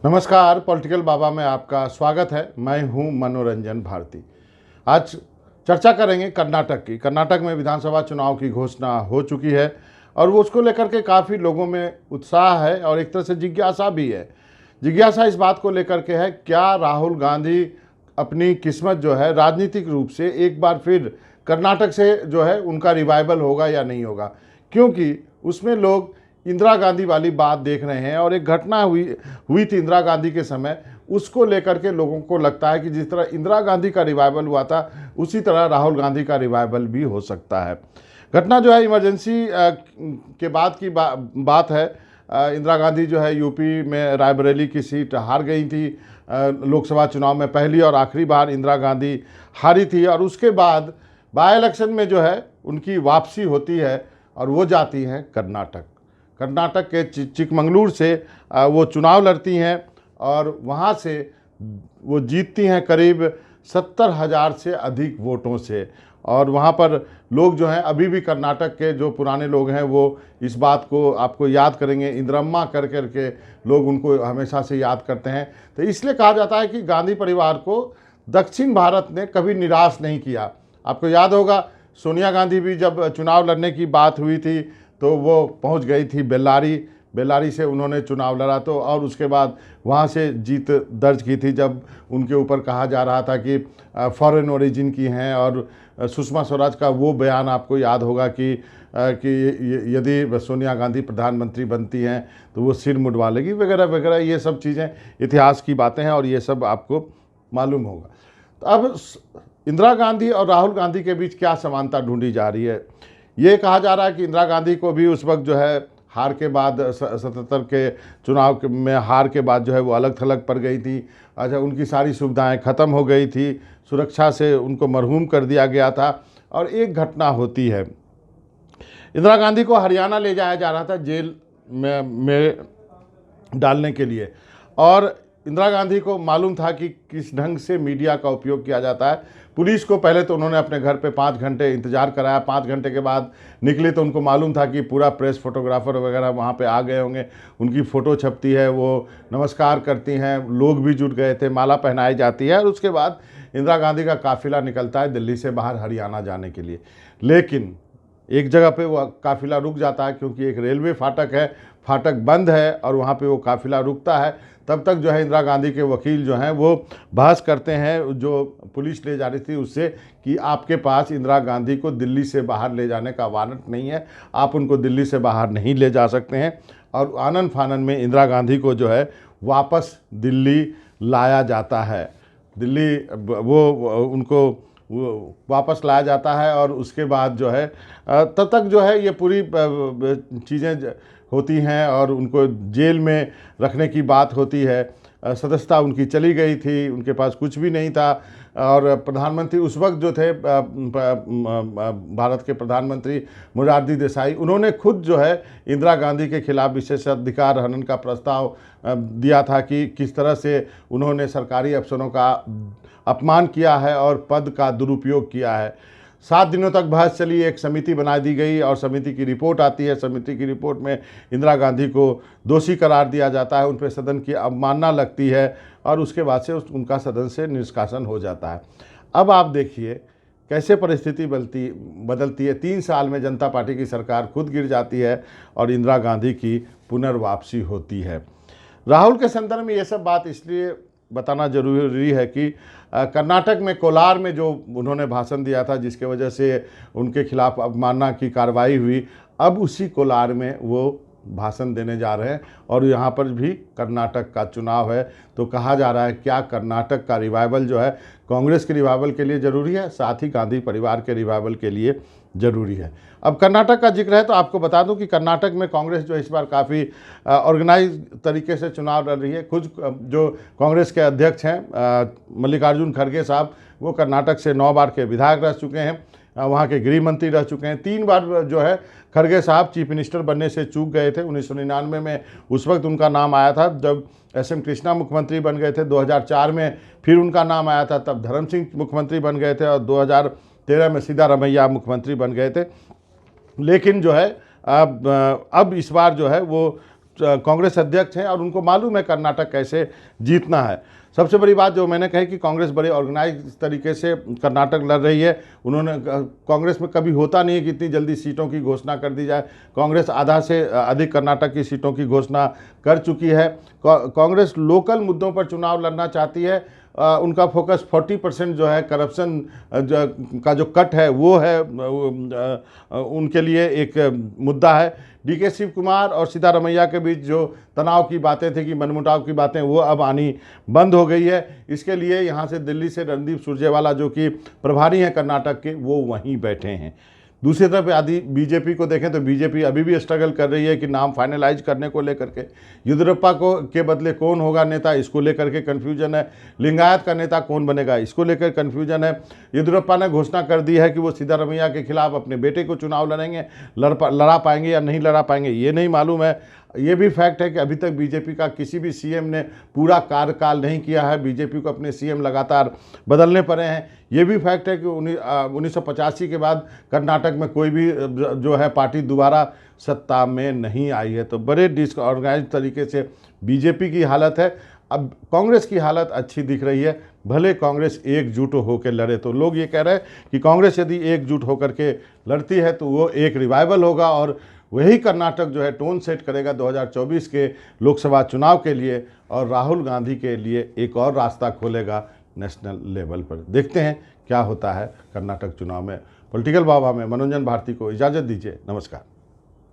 नमस्कार, पॉलिटिकल बाबा में आपका स्वागत है। मैं हूं मनोरंजन भारती। आज चर्चा करेंगे कर्नाटक की। कर्नाटक में विधानसभा चुनाव की घोषणा हो चुकी है और वो उसको लेकर के काफ़ी लोगों में उत्साह है और एक तरह से जिज्ञासा भी है। जिज्ञासा इस बात को लेकर के है, क्या राहुल गांधी अपनी किस्मत जो है राजनीतिक रूप से एक बार फिर कर्नाटक से जो है उनका रिवाइवल होगा या नहीं होगा, क्योंकि उसमें लोग इंदिरा गांधी वाली बात देख रहे हैं और एक घटना हुई थी इंदिरा गांधी के समय, उसको लेकर के लोगों को लगता है कि जिस तरह इंदिरा गांधी का रिवाइवल हुआ था उसी तरह राहुल गांधी का रिवाइवल भी हो सकता है। घटना जो है इमरजेंसी के बाद की बात है। इंदिरा गांधी जो है यूपी में रायबरेली की सीट हार गई थी। लोकसभा चुनाव में पहली और आखिरी बार इंदिरा गांधी हारी थी और उसके बाद बाई इलेक्शन में जो है उनकी वापसी होती है और वो जाती हैं कर्नाटक। कर्नाटक के चिकमंगलुरु से वो चुनाव लड़ती हैं और वहाँ से वो जीतती हैं करीब 70,000 से अधिक वोटों से। और वहाँ पर लोग जो हैं, अभी भी कर्नाटक के जो पुराने लोग हैं वो इस बात को आपको याद करेंगे, इंदिरम्मा कर के लोग उनको हमेशा से याद करते हैं। तो इसलिए कहा जाता है कि गांधी परिवार को दक्षिण भारत ने कभी निराश नहीं किया। आपको याद होगा, सोनिया गांधी भी जब चुनाव लड़ने की बात हुई थी तो वो पहुंच गई थी बेल्लारी से उन्होंने चुनाव लड़ा, तो और उसके बाद वहाँ से जीत दर्ज की थी जब उनके ऊपर कहा जा रहा था कि फॉरेन ओरिजिन की हैं। और सुषमा स्वराज का वो बयान आपको याद होगा कि यदि सोनिया गांधी प्रधानमंत्री बनती हैं तो वो सिर मुंडवा लेगी वगैरह वगैरह। ये सब चीज़ें इतिहास की बातें हैं और ये सब आपको मालूम होगा। तो अब इंदिरा गांधी और राहुल गांधी के बीच क्या समानता ढूंढी जा रही है। ये कहा जा रहा है कि इंदिरा गांधी को भी उस वक्त जो है हार के बाद 77 के चुनाव में हार के बाद जो है वो अलग थलग पड़ गई थी। अच्छा, उनकी सारी सुविधाएं ख़त्म हो गई थी, सुरक्षा से उनको मरहूम कर दिया गया था। और एक घटना होती है, इंदिरा गांधी को हरियाणा ले जाया जा रहा था जेल में डालने के लिए, और इंदिरा गांधी को मालूम था कि किस ढंग से मीडिया का उपयोग किया जाता है। पुलिस को पहले तो उन्होंने अपने घर पे 5 घंटे इंतज़ार कराया। 5 घंटे के बाद निकले तो उनको मालूम था कि पूरा प्रेस फोटोग्राफर वगैरह वहाँ पे आ गए होंगे। उनकी फ़ोटो छपती है, वो नमस्कार करती हैं, लोग भी जुट गए थे, माला पहनाई जाती है और उसके बाद इंदिरा गांधी का काफ़िला निकलता है दिल्ली से बाहर हरियाणा जाने के लिए। लेकिन एक जगह पे वो काफ़िला रुक जाता है, क्योंकि एक रेलवे फाटक है, फाटक बंद है और वहाँ पे वो काफ़िला रुकता है। तब तक जो है इंदिरा गांधी के वकील जो हैं वो बहस करते हैं जो पुलिस ले जा रही थी उससे, कि आपके पास इंदिरा गांधी को दिल्ली से बाहर ले जाने का वारंट नहीं है, आप उनको दिल्ली से बाहर नहीं ले जा सकते हैं। और आनन फानन में इंदिरा गांधी को जो है वापस दिल्ली लाया जाता है। दिल्ली वो उनको वापस लाया जाता है और उसके बाद जो है तब तक जो है ये पूरी चीज़ें होती हैं और उनको जेल में रखने की बात होती है। सदस्यता उनकी चली गई थी, उनके पास कुछ भी नहीं था। और प्रधानमंत्री उस वक्त जो थे भारत के प्रधानमंत्री मोरारजी देसाई, उन्होंने खुद जो है इंदिरा गांधी के खिलाफ विशेषाधिकार हनन का प्रस्ताव दिया था कि किस तरह से उन्होंने सरकारी अफसरों का अपमान किया है और पद का दुरुपयोग किया है। 7 दिनों तक बहस चली, एक समिति बना दी गई और समिति की रिपोर्ट आती है। समिति की रिपोर्ट में इंदिरा गांधी को दोषी करार दिया जाता है, उन पर सदन की अवमानना लगती है और उसके बाद से उनका सदन से निष्कासन हो जाता है। अब आप देखिए कैसे परिस्थिति बदलती है। 3 साल में जनता पार्टी की सरकार खुद गिर जाती है और इंदिरा गांधी की पुनर्वापसी होती है। राहुल के संदर्भ में ये सब बात इसलिए बताना जरूरी है कि कर्नाटक में कोलार में जो उन्होंने भाषण दिया था, जिसके वजह से उनके खिलाफ अवमानना की कार्रवाई हुई, अब उसी कोलार में वो भाषण देने जा रहे हैं और यहाँ पर भी कर्नाटक का चुनाव है। तो कहा जा रहा है क्या कर्नाटक का रिवाइवल जो है कांग्रेस के रिवाइवल के लिए ज़रूरी है, साथ ही गांधी परिवार के रिवाइवल के लिए ज़रूरी है। अब कर्नाटक का जिक्र है तो आपको बता दूं कि कर्नाटक में कांग्रेस जो इस बार काफ़ी ऑर्गेनाइज तरीके से चुनाव लड़ रही है। खुद जो कांग्रेस के अध्यक्ष हैं मल्लिकार्जुन खड़गे साहब, वो कर्नाटक से 9 बार के विधायक रह चुके हैं, वहाँ के गृह मंत्री रह चुके हैं। 3 बार जो है खड़गे साहब चीफ मिनिस्टर बनने से चूक गए थे। 1999 में उस वक्त उनका नाम आया था जब SM कृष्णा मुख्यमंत्री बन गए थे। 2004 में फिर उनका नाम आया था, तब धर्म सिंह मुख्यमंत्री बन गए थे और 2013 में सिद्धारमैया मुख्यमंत्री बन गए थे। लेकिन जो है अब इस बार जो है वो कांग्रेस अध्यक्ष हैं और उनको मालूम है कर्नाटक कैसे जीतना है। सबसे बड़ी बात जो मैंने कही कि कांग्रेस बड़े ऑर्गेनाइज तरीके से कर्नाटक लड़ रही है। उन्होंने कांग्रेस में कभी होता नहीं है कि इतनी जल्दी सीटों की घोषणा कर दी जाए। कांग्रेस आधा से अधिक कर्नाटक की सीटों की घोषणा कर चुकी है। कांग्रेस लोकल मुद्दों पर चुनाव लड़ना चाहती है। उनका फोकस 40% जो है करप्शन का जो कट है वो है, उनके लिए एक मुद्दा है। डीके शिव कुमार और सिद्धारमैया के बीच जो तनाव की बातें थी कि मनमुटाव की बातें, वो अब आनी बंद हो गई है। इसके लिए यहाँ से दिल्ली से रणदीप सुरजेवाला जो कि प्रभारी हैं कर्नाटक के, वो वहीं बैठे हैं। दूसरी तरफ यदि बीजेपी को देखें तो बीजेपी अभी भी स्ट्रगल कर रही है कि नाम फाइनलाइज करने को लेकर के। येदियुरप्पा को के बदले कौन होगा नेता, इसको लेकर के कन्फ्यूजन है। लिंगायत का नेता कौन बनेगा, इसको लेकर कन्फ्यूजन है। येदियुरप्पा ने घोषणा कर दी है कि वो सिद्धारमैया के खिलाफ अपने बेटे को चुनाव लड़ेंगे। लड़ा पाएंगे या नहीं लड़ा पाएंगे ये नहीं मालूम है। ये भी फैक्ट है कि अभी तक बीजेपी का किसी भी सीएम ने पूरा कार्यकाल नहीं किया है। बीजेपी को अपने सीएम लगातार बदलने पड़े हैं। ये भी फैक्ट है कि 1985 के बाद कर्नाटक में कोई भी जो है पार्टी दोबारा सत्ता में नहीं आई है। तो बड़े डिसऑर्गेनाइज तरीके से बीजेपी की हालत है। अब कांग्रेस की हालत अच्छी दिख रही है, भले कांग्रेस एकजुट होकर लड़े। तो लोग ये कह रहे हैं कि कांग्रेस यदि एकजुट होकर के लड़ती है तो वो एक रिवाइवल होगा और वही कर्नाटक जो है टोन सेट करेगा 2024 के लोकसभा चुनाव के लिए, और राहुल गांधी के लिए एक और रास्ता खोलेगा नेशनल लेवल पर। देखते हैं क्या होता है कर्नाटक चुनाव में। पॉलिटिकल बाबा में मनोरंजन भारती को इजाज़त दीजिए। नमस्कार।